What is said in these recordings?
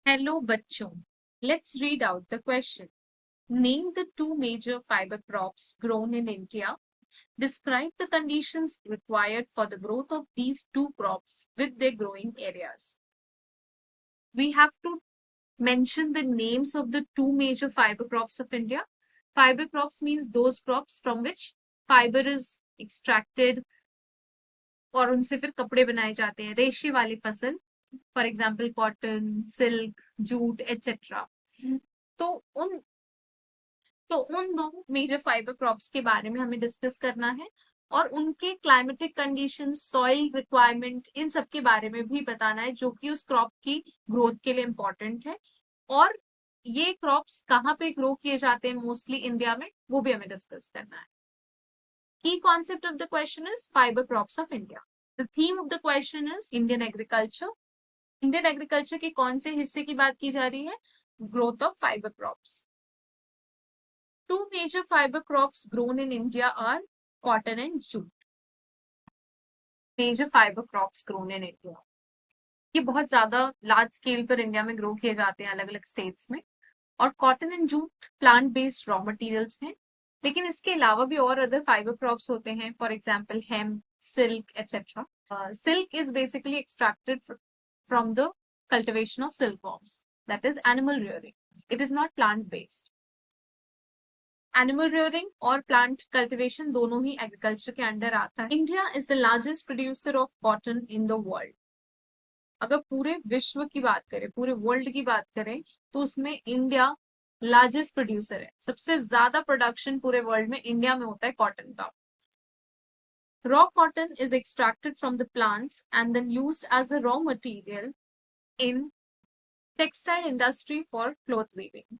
Hello बच्चों, let's read out the question. Name the two major fiber crops grown in India. Describe the conditions required for the growth of these two crops with their growing areas. We have to mention the names of the two major fiber crops of India. Fiber crops means those crops from which fiber is extracted और उनसे फिर कपड़े बनाए जाते हैं. रेशे वाली फसल, for example cotton, silk, jute etcetera. तो उन उन दो मेजर फाइबर क्रॉप्स के बारे में हमें डिस्कस करना है और उनके क्लाइमेटिक कंडीशन, सॉइल रिक्वायरमेंट, इन सब के बारे में भी बताना है जो कि उस क्रॉप की ग्रोथ के लिए इम्पोर्टेंट है. और ये क्रॉप्स कहाँ पे ग्रो किए जाते हैं मोस्टली इंडिया में, वो भी हमें डिस्कस करना है. की concept of the question is fibre crops of India. The theme of the question is Indian agriculture. Indian agriculture के कौन से हिस्से की बात की जा रही है? Growth of fibre crops. Two major fiber crops grown in India are cotton and jute. Major fiber crops grown in India. ये बहुत ज्यादा लार्ज स्केल पर इंडिया में ग्रो किए जाते हैं अलग अलग स्टेट्स में. और cotton and jute plant based raw materials हैं. लेकिन इसके अलावा भी और अदर फाइबर क्रॉप्स होते हैं, for example hemp, silk etcetera. Silk is basically extracted from the cultivation of silkworms, that is animal rearing. It is not plant based. Animal rearing और plant cultivation दोनों ही एग्रीकल्चर के under आता है. India is the largest producer of cotton in the world. अगर पूरे विश्व की बात करें, पूरे वर्ल्ड की बात करें, तो उसमें इंडिया लार्जेस्ट प्रोड्यूसर है. सबसे ज्यादा प्रोडक्शन पूरे वर्ल्ड में इंडिया में होता है कॉटन का. Raw cotton is extracted from the plants and then used as a raw material in textile industry for cloth weaving.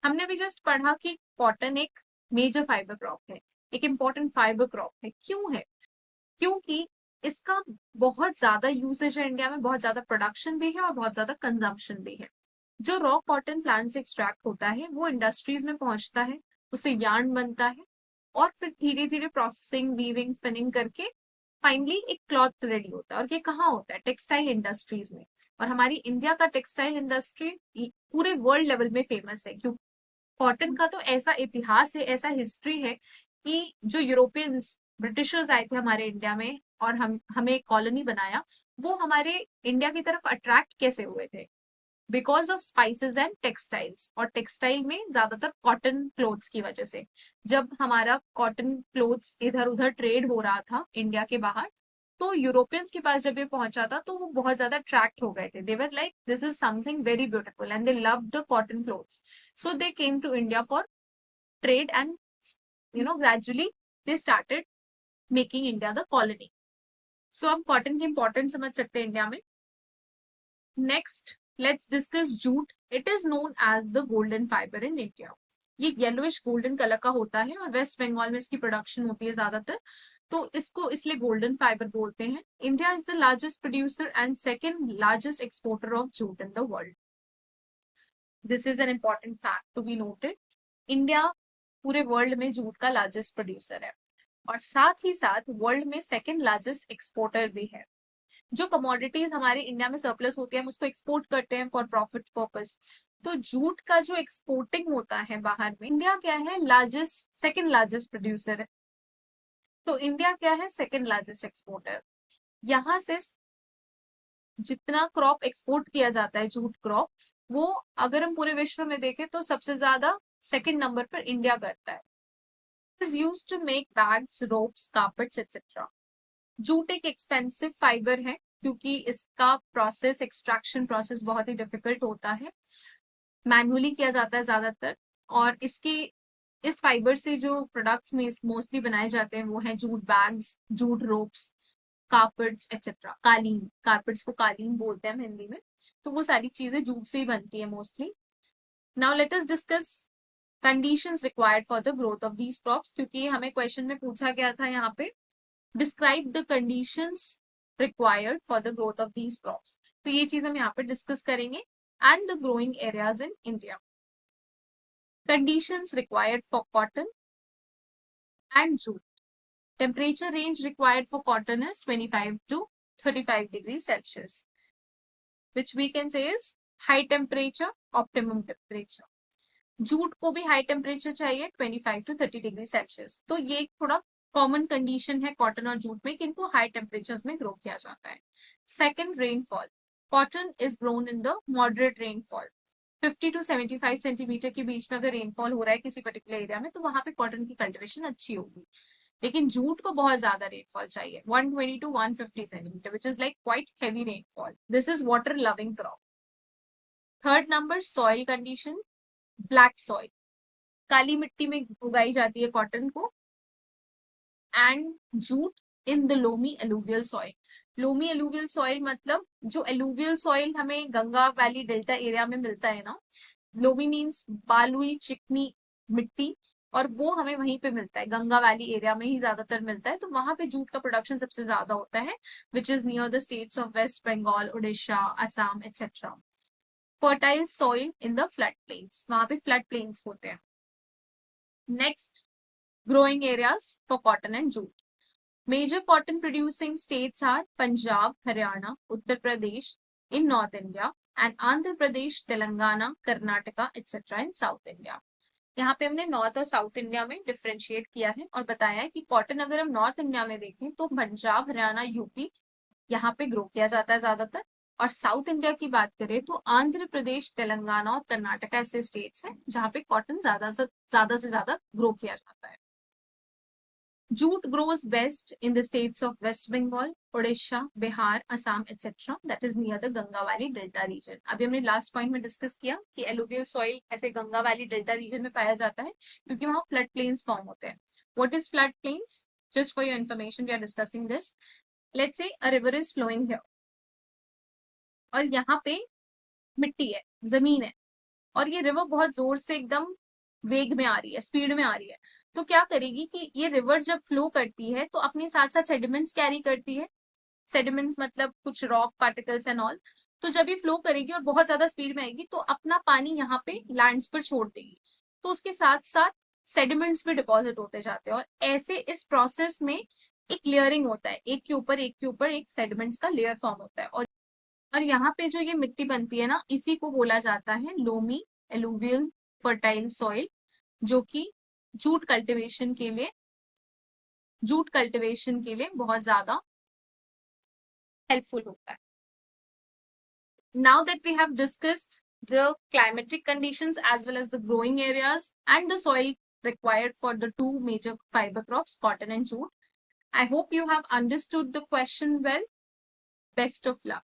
हमने भी जस्ट पढ़ा कि कॉटन एक मेजर फाइबर क्रॉप है, एक इम्पॉर्टेंट फाइबर क्रॉप है. क्यों है? क्योंकि इसका बहुत ज्यादा यूसेज है इंडिया में, बहुत ज्यादा प्रोडक्शन भी है और बहुत ज्यादा कंजम्पशन भी है. जो रॉ कॉटन प्लांट से एक्सट्रैक्ट होता है वो इंडस्ट्रीज में पहुंचता है, उससे यार्न बनता है और फिर धीरे धीरे प्रोसेसिंग, वीविंग, स्पिनिंग करके फाइनली एक क्लॉथ रेडी होता है. और ये कहाँ होता है? टेक्सटाइल इंडस्ट्रीज में. और हमारी इंडिया का टेक्सटाइल इंडस्ट्री पूरे वर्ल्ड लेवल में फेमस है. क्यों? कॉटन का तो ऐसा इतिहास है, ऐसा हिस्ट्री है कि जो यूरोपियंस, ब्रिटिशर्स आए थे हमारे इंडिया में और हमें एक कॉलोनी बनाया, वो हमारे इंडिया की तरफ अट्रैक्ट कैसे हुए थे? Because of spices and textiles. और टेक्सटाइल में ज्यादातर कॉटन क्लोथ्स की वजह से. जब हमारा कॉटन क्लोथ्स इधर उधर ट्रेड हो रहा था इंडिया के बाहर, तो यूरोपियंस के पास जब ये पहुंचा था तो वो बहुत ज्यादा अट्रैक्ट हो गए थे. They were like this is something very beautiful and they love the cotton clothes. So they came to India for trade and gradually they started making India the colony. So हम cotton की importance समझ सकते हैं India में. Next let's discuss jute. It is known as the golden fibre in India. ये yellowish golden colour का होता है और वेस्ट बंगाल में इसकी प्रोडक्शन होती है ज्यादातर, तो इसको इसलिए गोल्डन फाइबर बोलते हैं. India is the largest producer and second largest exporter of jute in the world. This is an important fact to be noted. India पूरे वर्ल्ड में जूट का लार्जेस्ट प्रोड्यूसर है और साथ ही साथ वर्ल्ड में सेकेंड लार्जेस्ट एक्सपोर्टर भी है. जो कमोडिटीज हमारे इंडिया में सरप्लस होती है हम उसको एक्सपोर्ट करते हैं फॉर प्रॉफिट पर्पस. तो जूट का जो एक्सपोर्टिंग होता है बाहर में, इंडिया क्या है? लार्जेस्ट, सेकेंड लार्जेस्ट प्रोड्यूसर है. तो इंडिया क्या है? Second largest exporter. यहाँ से जितना क्रॉप एक्सपोर्ट किया जाता है, जूट क्रॉप, वो अगर हम पूरे विश्व में देखें तो सबसे ज्यादा सेकेंड नंबर पर इंडिया करता है. Is used to make bags, ropes, carpets etcetera. Jute एक एक्सपेंसिव फाइबर है क्योंकि इसका प्रोसेस, एक्सट्रैक्शन प्रोसेस बहुत ही डिफिकल्ट होता है, मैनुअली किया जाता है ज्यादातर. और इस फाइबर से जो प्रोडक्ट्स में मोस्टली बनाए जाते हैं वो है jute bags, jute ropes, carpets etcetera. कालीन, कार्पेट्स को कालीन बोलते हैं हम हिंदी में. तो वो सारी चीजें जूट से ही बनती है mostly. Now let us discuss conditions required for the growth of these crops, क्योंकि हमें क्वेश्चन में पूछा गया था यहाँ पे describe the conditions required for the growth of these crops. तो ये चीज हम यहाँ पे डिस्कस करेंगे. And the growing areas in India. Conditions required for cotton and jute. Temperature range required for cotton is 25 to 35 degrees Celsius. which we can say is high temperature, optimum temperature. Jute को भी high temperature चाहिए 25 to 30 degree Celsius. तो ये थोड़ा common condition है cotton और jute में कि इनको हाई टेम्परेचर्स में ग्रो किया जाता है। Second, rainfall. Cotton is grown in the moderate rainfall. 50 to 75 centimetre के बीच में अगर रेनफॉल हो रहा है किसी पर्टिकुलर एरिया में तो वहां पे कॉटन की कल्टिवेशन अच्छी होगी। लेकिन जूट को बहुत ज्यादा रेनफॉल चाहिए, 120 to 150 centimetre, which is like quite heavy rainfall. This is water loving crop. Third number, soil condition. Black soil, काली मिट्टी में उगाई जाती है कॉटन को। And jute in the loamy alluvial soil. Loamy alluvial soil मतलब जो एलुवियल सॉइल हमें गंगा वैली डेल्टा एरिया में मिलता है ना, लोमी मीन्स बालुई चिकनी मिट्टी, और वो हमें वहीं पे मिलता है, गंगा वैली एरिया में ही ज्यादातर मिलता है। तो वहां पे जूट का प्रोडक्शन सबसे ज्यादा होता है, which is near the states of West Bengal, Orissa, Assam etcetera. Fertile soil in the flood plains, वहां पे फ्लड प्लेन्स होते हैं। Next, growing areas for cotton and jute. Major cotton producing states are Punjab, Haryana, Uttar Pradesh in North India and Andhra Pradesh, Telangana, Karnataka etc. in South India. यहाँ पे हमने north और south India में differentiate किया है और बताया है कि कॉटन अगर हम नॉर्थ इंडिया में देखें तो पंजाब, हरियाणा, यूपी यहाँ पे ग्रो किया जाता है ज्यादातर, और साउथ इंडिया की बात करें तो आंध्र प्रदेश, तेलंगाना और कर्नाटका ऐसे स्टेट्स हैं जहाँ पे कॉटन ज्यादा से ज्यादा ग्रो किया जाता है। Jute grows best in the states of West Bengal, Odisha, Bihar, Assam, etc. That is near the Ganga Valley Delta region. अभी हमने लास्ट पॉइंट में डिस्कस किया कि एलुवियल सॉइल ऐसे गंगा वैली डेल्टा रीजन में पाया जाता है क्योंकि वहां फ्लड प्लेन्स फॉर्म होते हैं। What is flood plains? Just for your information, we are discussing this. Let's say a river is flowing here, और यहाँ पे मिट्टी है, जमीन है, और ये रिवर बहुत जोर से एकदम वेग में आ रही है, स्पीड में आ रही है। तो क्या करेगी कि ये रिवर जब फ्लो करती है तो अपने साथ साथ सेडिमेंट्स कैरी करती है। सेडिमेंट्स मतलब कुछ रॉक पार्टिकल्स एंड ऑल। तो जब ये फ्लो करेगी और बहुत ज्यादा स्पीड में आएगी तो अपना पानी यहाँ पे लैंड्स पर छोड़ देगी, तो उसके साथ साथ सेडिमेंट्स भी डिपॉजिट होते जाते हैं, और ऐसे इस प्रोसेस में एक लेयरिंग होता है, एक के ऊपर एक सेडिमेंट्स का लेयर फॉर्म होता है। और यहाँ पे जो ये मिट्टी बनती है ना, इसी को बोला जाता है लोमी एलुवियल फर्टाइल सॉइल, जो कि जूट कल्टीवेशन के लिए बहुत ज्यादा हेल्पफुल होता है। Now that we have discussed the climatic conditions as well as the growing areas and the soil required for the two major fiber crops, cotton and jute, I hope you have understood the question well. Best of luck.